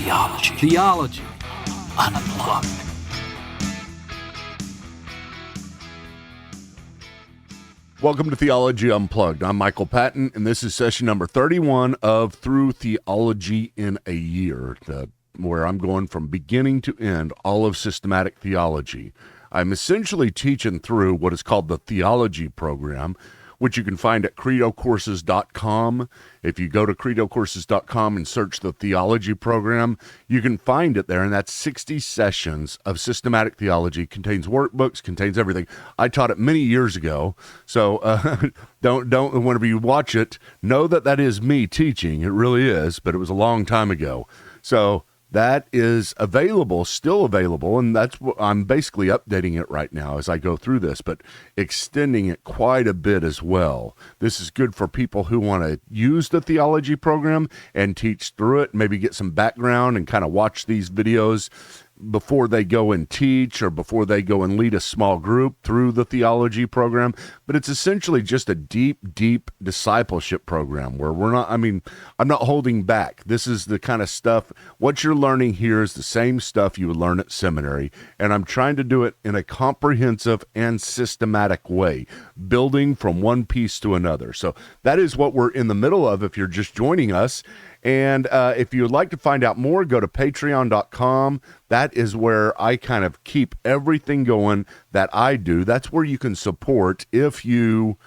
Theology Unplugged. Welcome to Theology Unplugged. I'm Michael Patton, and this is session number 31 of Through Theology in a Year, where I'm going from beginning to end all of systematic theology. I'm essentially teaching through what is called the Theology program, which you can find at credocourses.com. If you go to credocourses.com and search the Theology program, you can find it there, and that's 60 sessions of systematic theology, contains workbooks, contains everything. I taught it many years ago, so don't whenever you watch it, know that that is me teaching. It really is, but it was a long time ago. So that is available, still available, and that's what I'm basically updating it right now as I go through this, but extending it quite a bit as well. This is good for people who want to use the theology program and teach through it, maybe get some background and kind of watch these videos before they go and teach or before they go and lead a small group through the theology program. But it's essentially just a deep discipleship program where I'm not holding back. This is the kind of stuff, what you're learning here is the same stuff you would learn at seminary. And I'm trying to do it in a comprehensive and systematic way, building from one piece to another. So that is what we're in the middle of if you're just joining us. And if you would like to find out more, go to patreon.com. That is where I kind of keep everything going that I do. That's where you can support if you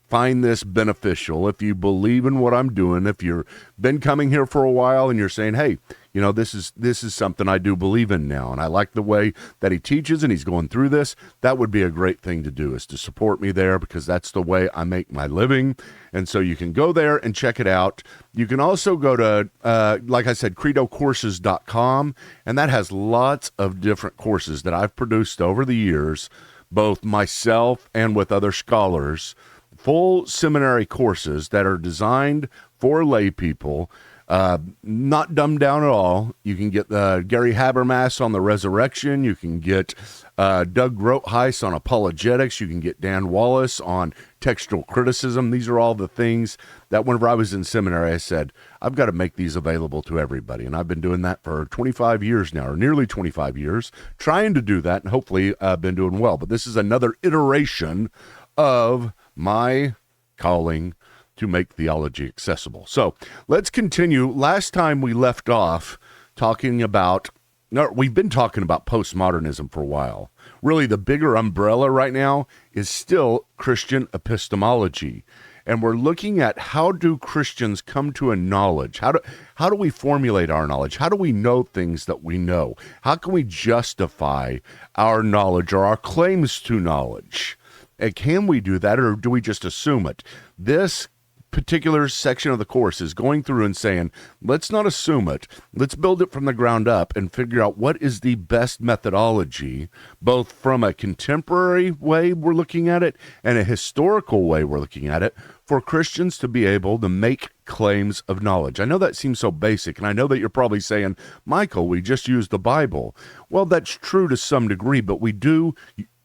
find this beneficial, if you believe in what I'm doing, if you've been coming here for a while and you're saying, hey, you know, this is something I do believe in now, and I like the way that he teaches and he's going through this. That would be a great thing to do, is to support me there, because that's the way I make my living. And so you can go there and check it out. You can also go to, like I said, credocourses.com, and that has lots of different courses that I've produced over the years, both myself and with other scholars, full seminary courses that are designed for lay people, not dumbed down at all. You can get Gary Habermas on the resurrection. You can get Doug Grothheis on apologetics. You can get Dan Wallace on textual criticism. These are all the things that whenever I was in seminary, I said, I've got to make these available to everybody. And I've been doing that for 25 years now, or nearly 25 years, trying to do that, and hopefully I've been doing well. But this is another iteration of my calling to make theology accessible. So let's continue. Last time we left off we've been talking about postmodernism for a while. Really, the bigger umbrella right now is still Christian epistemology. And we're looking at how do Christians come to a knowledge? How do we formulate our knowledge? How do we know things that we know? How can we justify our knowledge or our claims to knowledge? And can we do that, or do we just assume it? This particular section of the course is going through and saying, let's not assume it. Let's build it from the ground up and figure out what is the best methodology, both from a contemporary way we're looking at it and a historical way we're looking at it, for Christians to be able to make claims of knowledge. I know that seems so basic, and I know that you're probably saying, Michael, we just use the Bible. Well, that's true to some degree, but we do,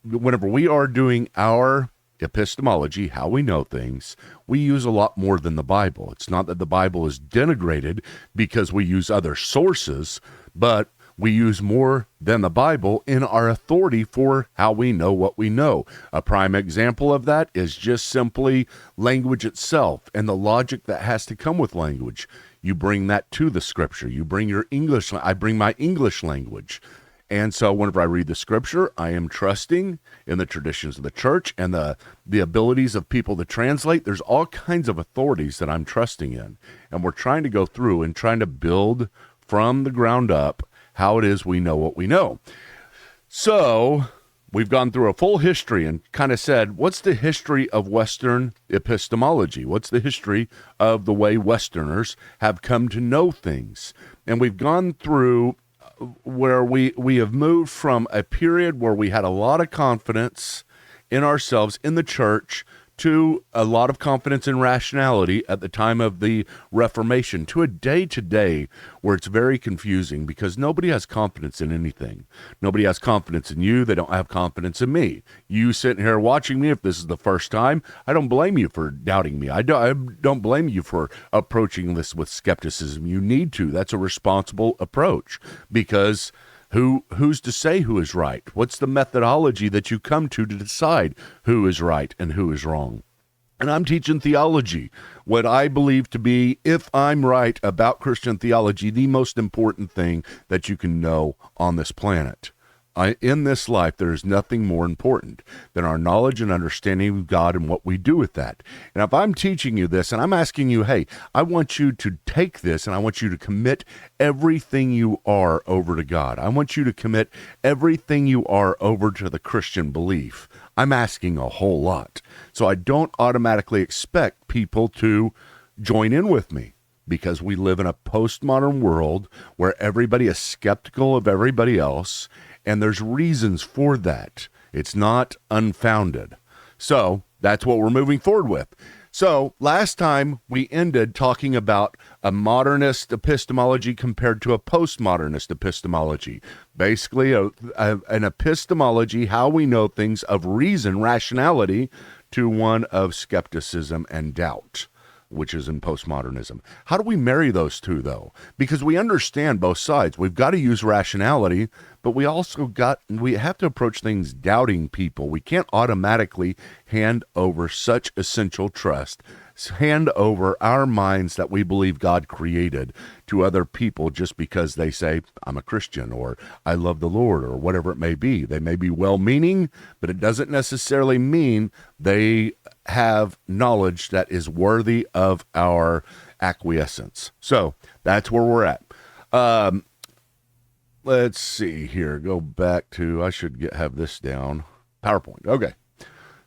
whenever we are doing our epistemology, how we know things, we use a lot more than the Bible. It's not that the Bible is denigrated because we use other sources, but we use more than the Bible in our authority for how we know what we know. A prime example of that is just simply language itself and the logic that has to come with language. You bring that to the scripture. You bring your English. I bring my English language. And so whenever I read the scripture, I am trusting in the traditions of the church and the abilities of people to translate. There's all kinds of authorities that I'm trusting in. And we're trying to go through and trying to build from the ground up how it is we know what we know. So we've gone through a full history and kind of said, what's the history of Western epistemology? What's the history of the way Westerners have come to know things? And we've gone through where we have moved from a period where we had a lot of confidence in ourselves, in the church, to a lot of confidence in rationality at the time of the Reformation, to a day today where it's very confusing because nobody has confidence in anything. Nobody has confidence in you. They don't have confidence in me. You sitting here watching me, if this is the first time, I don't blame you for doubting me. I don't blame you for approaching this with skepticism. You need to. That's a responsible approach because who's to say who is right? What's the methodology that you come to decide who is right and who is wrong? And I'm teaching theology, what I believe to be, if I'm right about Christian theology, the most important thing that you can know on this planet. In this life, there is nothing more important than our knowledge and understanding of God and what we do with that. And if I'm teaching you this and I'm asking you, hey, I want you to take this and I want you to commit everything you are over to God. I want you to commit everything you are over to the Christian belief. I'm asking a whole lot. So I don't automatically expect people to join in with me, because we live in a postmodern world where everybody is skeptical of everybody else. And there's reasons for that. It's not unfounded. So that's what we're moving forward with. So last time we ended talking about a modernist epistemology compared to a postmodernist epistemology. Basically, an epistemology, how we know things of reason, rationality, to one of skepticism and doubt, which is in postmodernism. How do we marry those two, though? Because we understand both sides. We've got to use rationality, but we have to approach things doubting people. We can't automatically hand over such essential trust, hand over our minds that we believe God created to other people just because they say, I'm a Christian, or I love the Lord, or whatever it may be. They may be well-meaning, but it doesn't necessarily mean they have knowledge that is worthy of our acquiescence. So that's where we're at. Let's see here. Go back to, I should have this down. PowerPoint. Okay.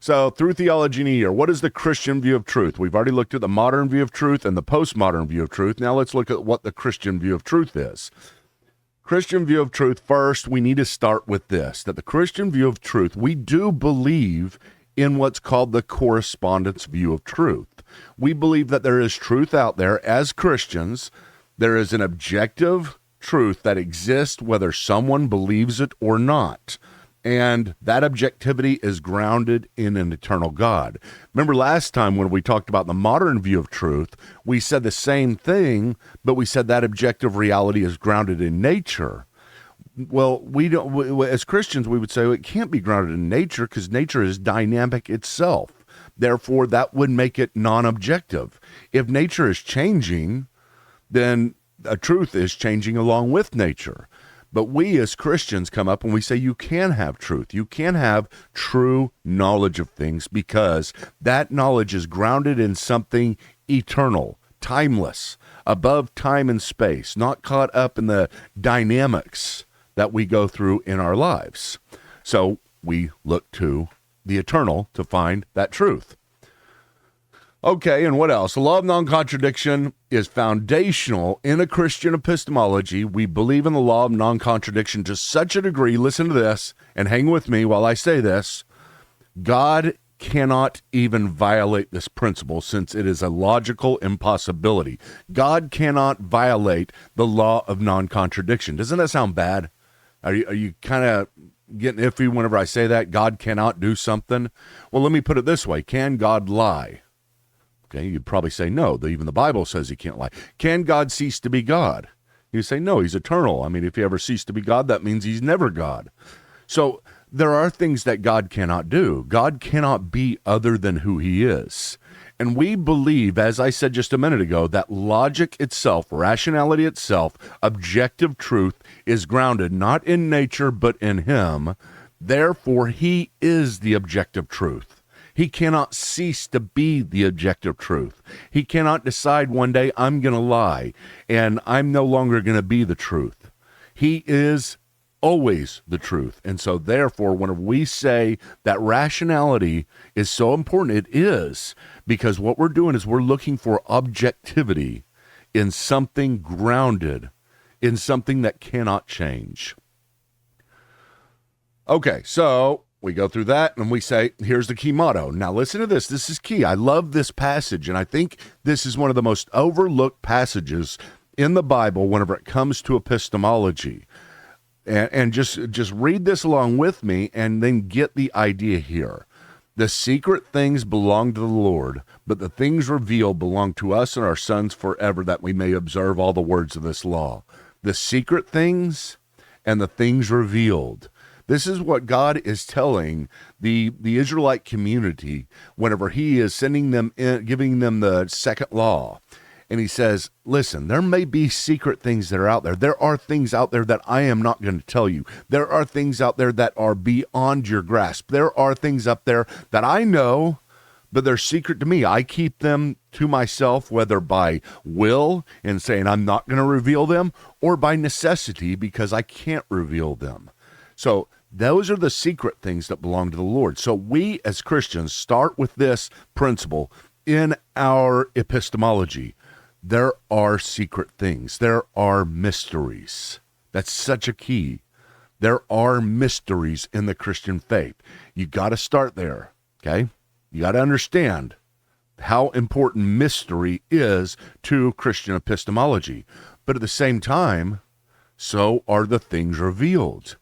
So through theology in a year, what is the Christian view of truth? We've already looked at the modern view of truth and the postmodern view of truth. Now let's look at what the Christian view of truth is. Christian view of truth, first, we need to start with this, that the Christian view of truth, we do believe in what's called the correspondence view of truth. We believe that there is truth out there as Christians. There is an objective truth that exists whether someone believes it or not. And that objectivity is grounded in an eternal God. Remember last time when we talked about the modern view of truth, we said the same thing, but we said that objective reality is grounded in nature. Well, we don't. As Christians, we would say it can't be grounded in nature because nature is dynamic itself. Therefore, that would make it non-objective. If nature is changing, then a truth is changing along with nature. But we as Christians come up and we say you can have truth. You can have true knowledge of things because that knowledge is grounded in something eternal, timeless, above time and space, not caught up in the dynamics that we go through in our lives. So we look to the eternal to find that truth. Okay, and what else? The law of non-contradiction is foundational in a Christian epistemology. We believe in the law of non-contradiction to such a degree, listen to this, and hang with me while I say this, God cannot even violate this principle since it is a logical impossibility. God cannot violate the law of non-contradiction. Doesn't that sound bad? Are you kind of getting iffy whenever I say that? God cannot do something? Well, let me put it this way. Can God lie? Okay, you'd probably say no. Even the Bible says he can't lie. Can God cease to be God? You say no, he's eternal. I mean, if he ever ceased to be God, that means he's never God. So there are things that God cannot do. God cannot be other than who he is. And we believe, as I said just a minute ago, that logic itself, rationality itself, objective truth is grounded not in nature but in him. Therefore, he is the objective truth. He cannot cease to be the objective truth. He cannot decide one day, I'm going to lie, and I'm no longer going to be the truth. He is always the truth. And so therefore, when we say that rationality is so important, it is, because what we're doing is we're looking for objectivity in something grounded, in something that cannot change. Okay, so We go through that and we say, here's the key motto. Now listen to this. This is key. I love this passage, and I think this is one of the most overlooked passages in the Bible whenever it comes to epistemology. And just read this along with me and then get the idea here. The secret things belong to the Lord, but the things revealed belong to us and our sons forever, that we may observe all the words of this law. The secret things and the things revealed. This is what God is telling the Israelite community whenever he is sending them in, giving them the second law. And he says, listen, there may be secret things that are out there. There are things out there that I am not going to tell you. There are things out there that are beyond your grasp. There are things up there that I know, but they're secret to me. I keep them to myself, whether by will and saying I'm not going to reveal them, or by necessity because I can't reveal them. So those are the secret things that belong to the Lord. So we as Christians start with this principle in our epistemology. There are secret things. There are mysteries. That's such a key. There are mysteries in the Christian faith. You got to start there, okay? You got to understand how important mystery is to Christian epistemology. But at the same time, so are the things revealed.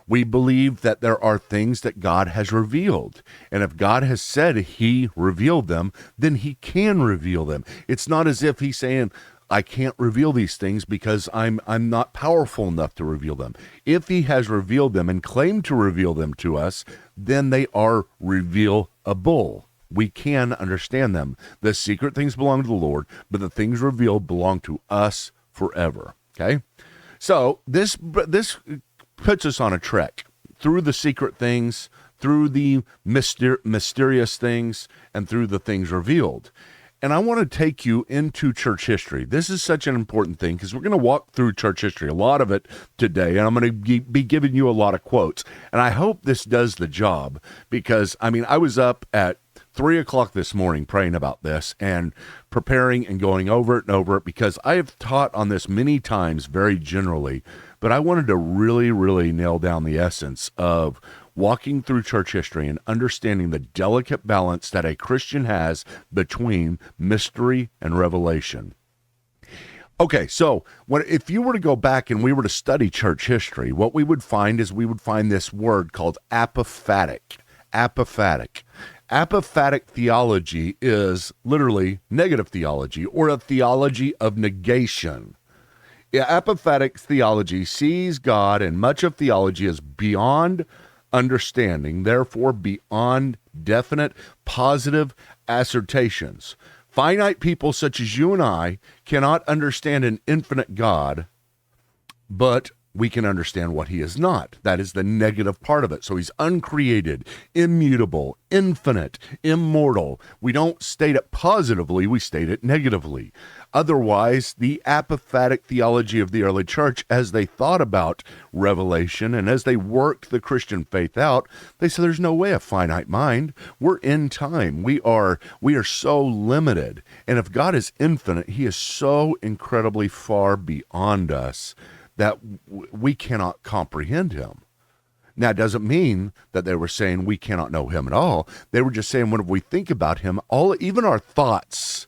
We believe that there are things that God has revealed. And if God has said he revealed them, then he can reveal them. It's not as if he's saying, I can't reveal these things because I'm not powerful enough to reveal them. If he has revealed them and claimed to reveal them to us, then they are revealable. We can understand them. The secret things belong to the Lord, but the things revealed belong to us forever. Okay? So this puts us on a trek through the secret things, through the mysterious things, and through the things revealed. And I want to take you into church history. This is such an important thing because we're going to walk through church history, a lot of it today, and I'm going to be giving you a lot of quotes. And I hope this does the job because, I was up at 3 o'clock this morning praying about this and preparing and going over it and over it because I have taught on this many times very generally, but I wanted to really, really nail down the essence of walking through church history and understanding the delicate balance that a Christian has between mystery and revelation. Okay, so if you were to go back and we were to study church history, what we would find is we would find this word called apophatic. Apophatic. Apophatic theology is literally negative theology or a theology of negation. Apophatic theology sees God and much of theology as beyond understanding, therefore beyond definite positive assertions. Finite people such as you and I cannot understand an infinite God, but we can understand what he is not. That is the negative part of it. So he's uncreated, immutable, infinite, immortal. We don't state it positively, we state it negatively. Otherwise, the apophatic theology of the early church, as they thought about revelation and as they worked the Christian faith out, they said there's no way a finite mind. We're in time. We are so limited. And if God is infinite, he is so incredibly far beyond us that we cannot comprehend him. Now, it doesn't mean that they were saying we cannot know him at all. They were just saying when we think about him, even our thoughts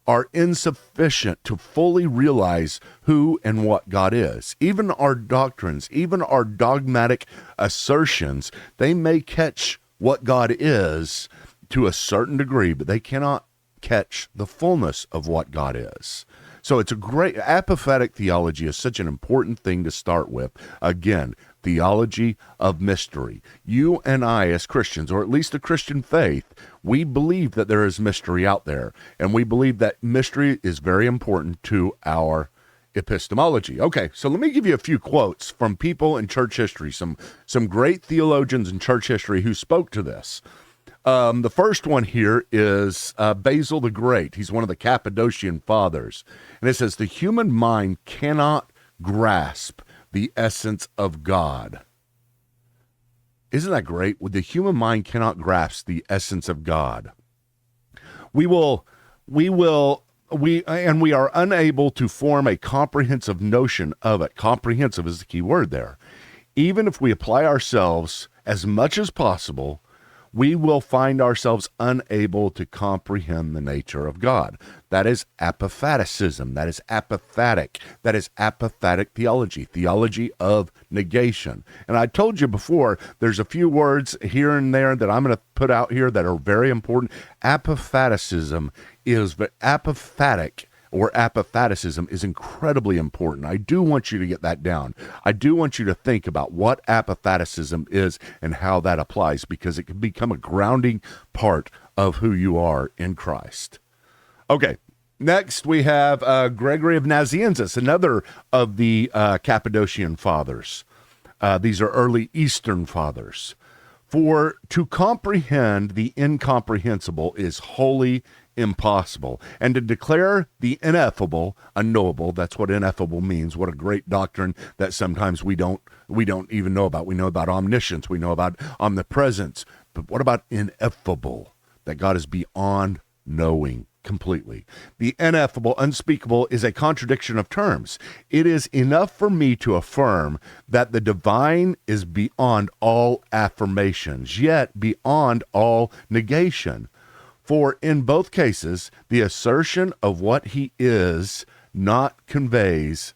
are insufficient to fully realize who and what God is. Even our doctrines, even our dogmatic assertions, they may catch what God is to a certain degree, but they cannot catch the fullness of what God is. So it's a great, apophatic theology is such an important thing to start with. Again, theology of mystery. You and I as Christians, or at least the Christian faith, we believe that there is mystery out there. And we believe that mystery is very important to our epistemology. Okay, so let me give you a few quotes from people in church history, some great theologians in church history who spoke to this. The first one here is Basil the Great. He's one of the Cappadocian fathers. And it says, the human mind cannot grasp the essence of God. Isn't that great? The human mind cannot grasp the essence of God. We are unable to form a comprehensive notion of it. Comprehensive is the key word there. Even if we apply ourselves as much as possible, we will find ourselves unable to comprehend the nature of God. That is apophaticism. That is apophatic. That is apophatic theology, theology of negation. And I told you before, there's a few words here and there that I'm going to put out here that are very important. Apophaticism is apophatic, or apophaticism is incredibly important. I do want you to get that down. I do want you to think about what apophaticism is and how that applies, because it can become a grounding part of who you are in Christ. Okay, next we have Gregory of Nazianzus, another of the Cappadocian fathers. These are early Eastern fathers. For to comprehend the incomprehensible is wholly impossible, and to declare the ineffable unknowable. That's what ineffable means. What a great doctrine that sometimes we don't even know about. We know about omniscience, we know about omnipresence, but what about ineffable? That God is beyond knowing completely. The ineffable, unspeakable is a contradiction of terms. It is enough for me to affirm that the divine is beyond all affirmations, yet beyond all negation. For in both cases, the assertion of what he is not conveys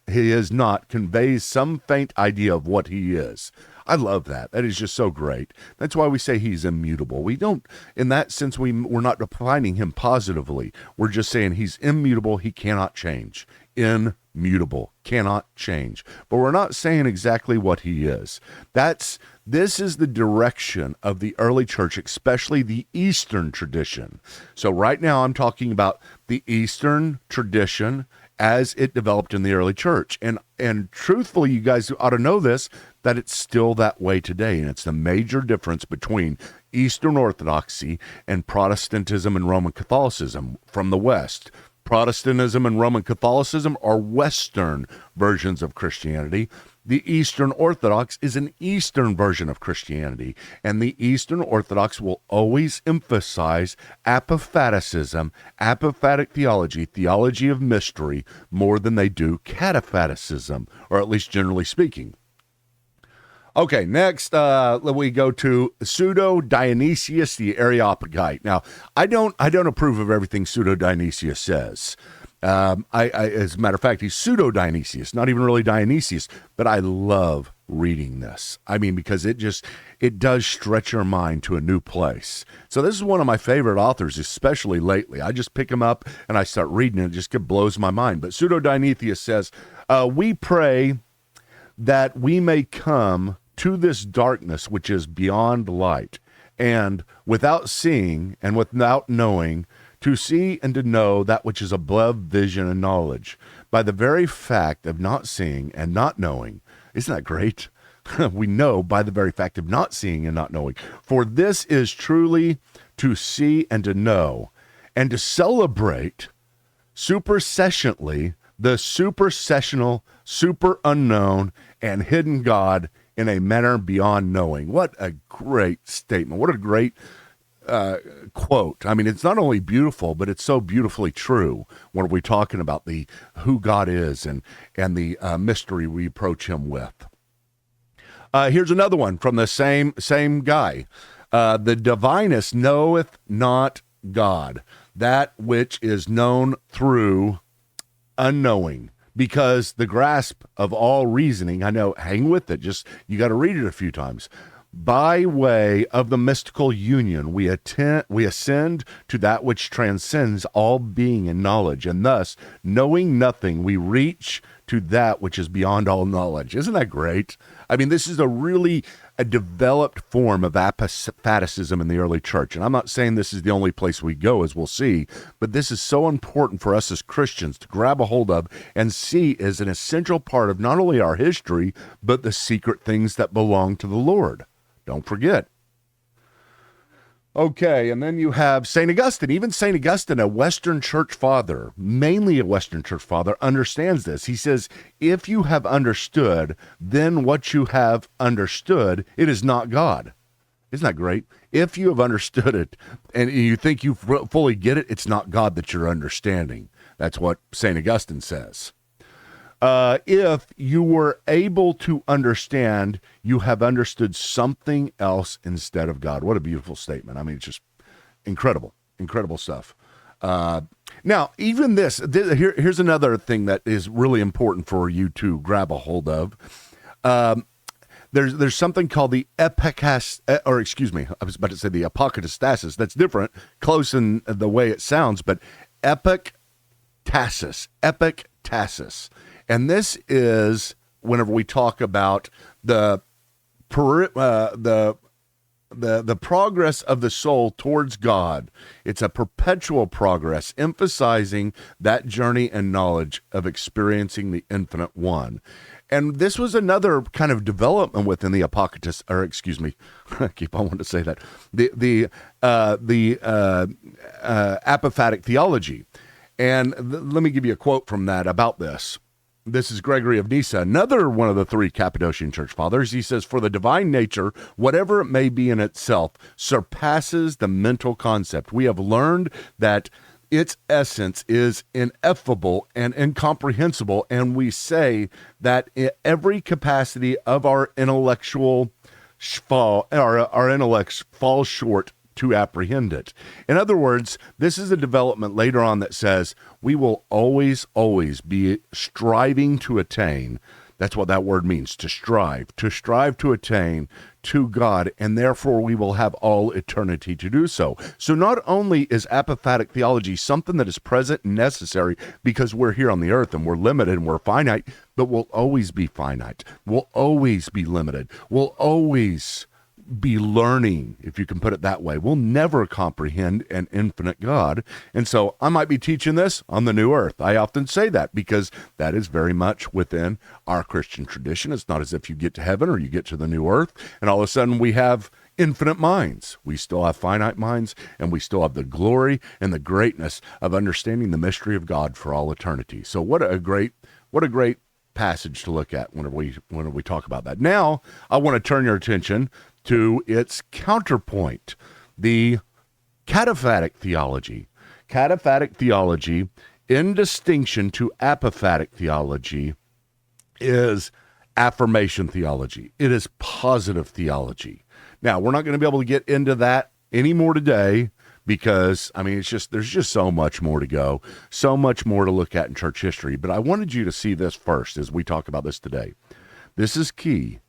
some faint idea of what he is. I love that. That is just so great. That's why we say he's immutable. We don't, in that sense, we're not defining him positively. We're just saying he's immutable. He cannot change. Immutable, cannot change. But we're not saying exactly what he is. This is the direction of the early church, especially the Eastern tradition. So right now I'm talking about the Eastern tradition as it developed in the early church. And truthfully, you guys ought to know this, that it's still that way today. And it's the major difference between Eastern Orthodoxy and Protestantism and Roman Catholicism from the West. Protestantism and Roman Catholicism are Western versions of Christianity. The Eastern Orthodox is an Eastern version of Christianity, and the Eastern Orthodox will always emphasize apophaticism, apophatic theology, theology of mystery, more than they do cataphaticism, or at least generally speaking. Okay, next we go to Pseudo-Dionysius the Areopagite. Now, I don't approve of everything Pseudo-Dionysius says. As a matter of fact, he's Pseudo-Dionysius, not even really Dionysius, but I love reading this. I mean, because it does stretch your mind to a new place. So this is one of my favorite authors, especially lately. I just pick him up and I start reading it. It just blows my mind. But Pseudo-Dionysius says, we pray that we may come to this darkness which is beyond light, and without seeing and without knowing, to see and to know that which is above vision and knowledge, by the very fact of not seeing and not knowing. Isn't that great? We know by the very fact of not seeing and not knowing. For this is truly to see and to know, and to celebrate supersessionally the supersessional, super unknown, and hidden God in a manner beyond knowing. What a great statement. What a great quote. I mean, it's not only beautiful, but it's so beautifully true when we're talking about who God is and the mystery we approach him with. Here's another one from the same guy. The divinest knoweth not God, that which is known through unknowing, because the grasp of all reasoning, I know, hang with it, just you got to read it a few times. By way of the mystical union, we ascend to that which transcends all being and knowledge, and thus, knowing nothing, we reach to that which is beyond all knowledge. Isn't that great? I mean, this is a developed form of apophaticism in the early church. And I'm not saying this is the only place we go, as we'll see, but this is so important for us as Christians to grab a hold of and see as an essential part of not only our history, but the secret things that belong to the Lord. Don't forget. Okay, and then you have St. Augustine. Even St. Augustine, a Western church father, mainly a Western church father, understands this. He says, if you have understood, then what you have understood, it is not God. Isn't that great? If you have understood it and you think you fully get it, it's not God that you're understanding. That's what St. Augustine says. If you were able to understand, you have understood something else instead of God. What a beautiful statement. I mean, it's just incredible stuff. Now, even here's another thing that is really important for you to grab a hold of. There's something called the I was about to say the apokatastasis. That's different, close in the way it sounds, but epictasis. And this is whenever we talk about the progress of the soul towards God. It's a perpetual progress, emphasizing that journey and knowledge of experiencing the infinite one. And this was another kind of development within the I keep on wanting to say that, the Apophatic Theology. And let me give you a quote from that about this. This is Gregory of Nyssa, another one of the three Cappadocian church fathers. He says, for the divine nature, whatever it may be in itself, surpasses the mental concept. We have learned that its essence is ineffable and incomprehensible, and we say that every capacity of our intellects falls short to apprehend it. In other words, this is a development later on that says we will always be striving to attain. That's what that word means, to strive to attain to God, and therefore we will have all eternity to do so. So not only is apophatic theology something that is present and necessary because we're here on the earth and we're limited and we're finite, but we'll always be finite. We'll always be limited. We'll always be learning, if you can put it that way. We'll never comprehend an infinite God. And so I might be teaching this on the new earth. I often say that because that is very much within our Christian tradition. It's not as if you get to heaven or you get to the new earth and all of a sudden we have infinite minds. We still have finite minds, and we still have the glory and the greatness of understanding the mystery of God for all eternity. So what a great passage to look at when we talk about that. Now, I want to turn your attention to its counterpoint, the Cataphatic Theology. Cataphatic Theology, in distinction to Apophatic Theology, is affirmation theology. It is positive theology. Now, we're not going to be able to get into that anymore today because, I mean, there's just so much more to go, so much more to look at in church history. But I wanted you to see this first as we talk about this today. This is key.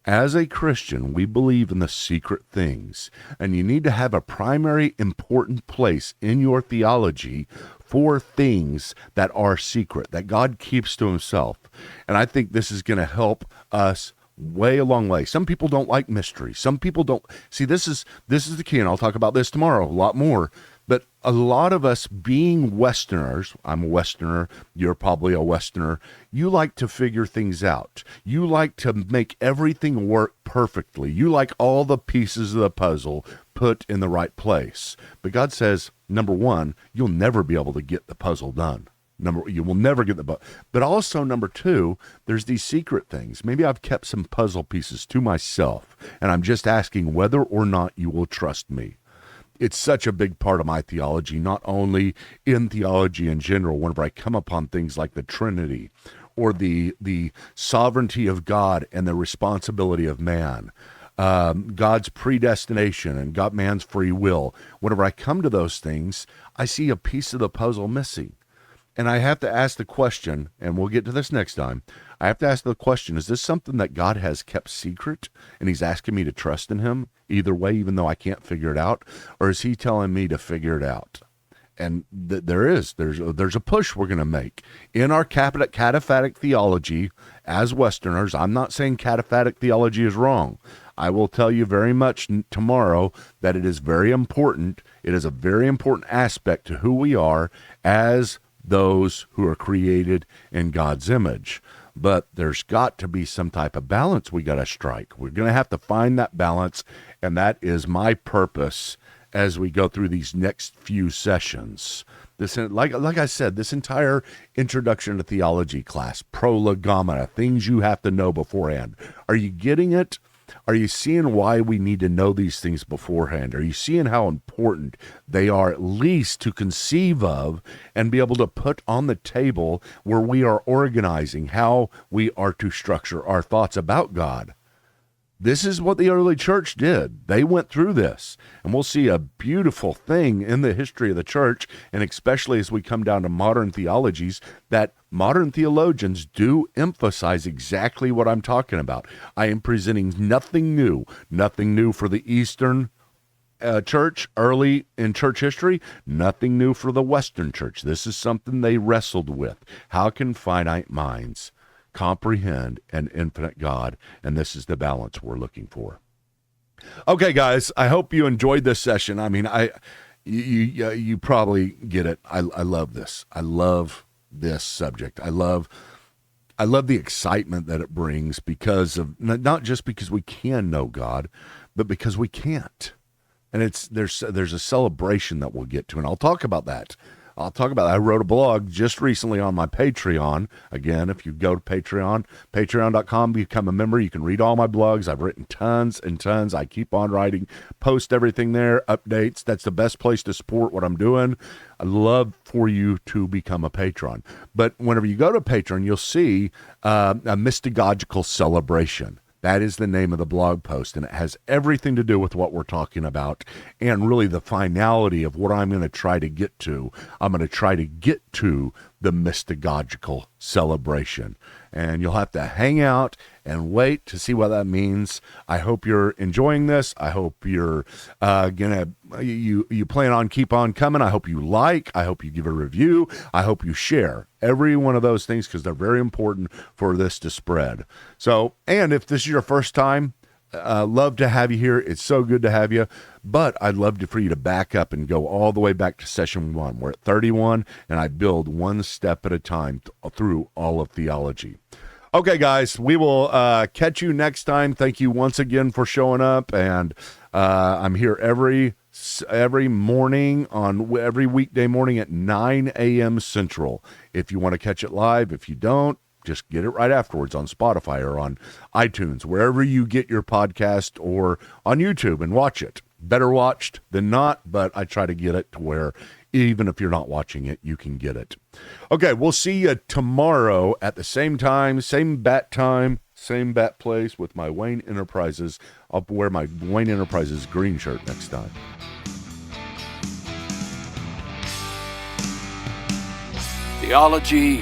As a Christian, we believe in the secret things, and you need to have a primary important place in your theology for things that are secret, that God keeps to himself. And I think this is going to help us way a long way. Some people don't like mystery. Some people don't. See, this is the key, and I'll talk about this tomorrow a lot more. But a lot of us being Westerners, I'm a Westerner, you're probably a Westerner, you like to figure things out. You like to make everything work perfectly. You like all the pieces of the puzzle put in the right place. But God says, number one, you'll never be able to get the puzzle done. You will never get the puzzle. But also, number two, there's these secret things. Maybe I've kept some puzzle pieces to myself, and I'm just asking whether or not you will trust me. It's such a big part of my theology, not only in theology in general, whenever I come upon things like the Trinity or the sovereignty of God and the responsibility of man, God's predestination and man's free will. Whenever I come to those things, I see a piece of the puzzle missing. And I have to ask the question, and we'll get to this next time, I have to ask the question, is this something that God has kept secret and he's asking me to trust in him either way, even though I can't figure it out? Or is he telling me to figure it out? And there's a push we're going to make in our cataphatic theology as Westerners. I'm not saying cataphatic theology is wrong. I will tell you very much tomorrow that it is very important. It is a very important aspect to who we are as those who are created in God's image. But there's got to be some type of balance we got to strike. We're going to have to find that balance, and that is my purpose as we go through these next few sessions. This, like I said, this entire introduction to theology class, prolegomena, things you have to know beforehand. Are you getting it? Are you seeing why we need to know these things beforehand? Are you seeing how important they are, at least to conceive of and be able to put on the table where we are organizing how we are to structure our thoughts about God? This is what the early church did. They went through this, and we'll see a beautiful thing in the history of the church, and especially as we come down to modern theologies, that modern theologians do emphasize exactly what I'm talking about. I am presenting nothing new for the Eastern church early in church history, nothing new for the Western church. This is something they wrestled with. How can finite minds comprehend an infinite God? And this is the balance we're looking for. Okay, guys, I hope you enjoyed this session. I mean, you probably get it. I love this. I love this subject. I love the excitement that it brings, because of not just because we can know God, but because we can't. And there's a celebration that we'll get to, and I'll talk about that. I wrote a blog just recently on my Patreon. Again, if you go to Patreon, patreon.com, become a member, you can read all my blogs. I've written tons and tons. I keep on writing, post everything there, updates. That's the best place to support what I'm doing. I'd love for you to become a patron. But whenever you go to Patreon, you'll see a mystagogical celebration. That is the name of the blog post, and it has everything to do with what we're talking about and really the finality of what I'm going to try to get to. I'm going to try to get to the mystagogical celebration, and you'll have to hang out and wait to see what that means. I hope you're enjoying this. I hope you're you plan on keep on coming. I hope you like. I hope you give a review. I hope you share every one of those things, because they're very important for this to spread. So, and if this is your first time, love to have you here. It's so good to have you. But I'd love for you to back up and go all the way back to session 1. We're at 31, and I build one step at a time through all of theology. Okay, guys, we will catch you next time. Thank you once again for showing up, and I'm here every morning, on every weekday morning at 9 a.m. Central. If you want to catch it live, if you don't, just get it right afterwards on Spotify or on iTunes, wherever you get your podcast, or on YouTube, and watch it. Better watched than not, but I try to get it to where even if you're not watching it, you can get it. Okay, we'll see you tomorrow at the same time, same bat place with my Wayne Enterprises. I'll wear my Wayne Enterprises green shirt next time. Theology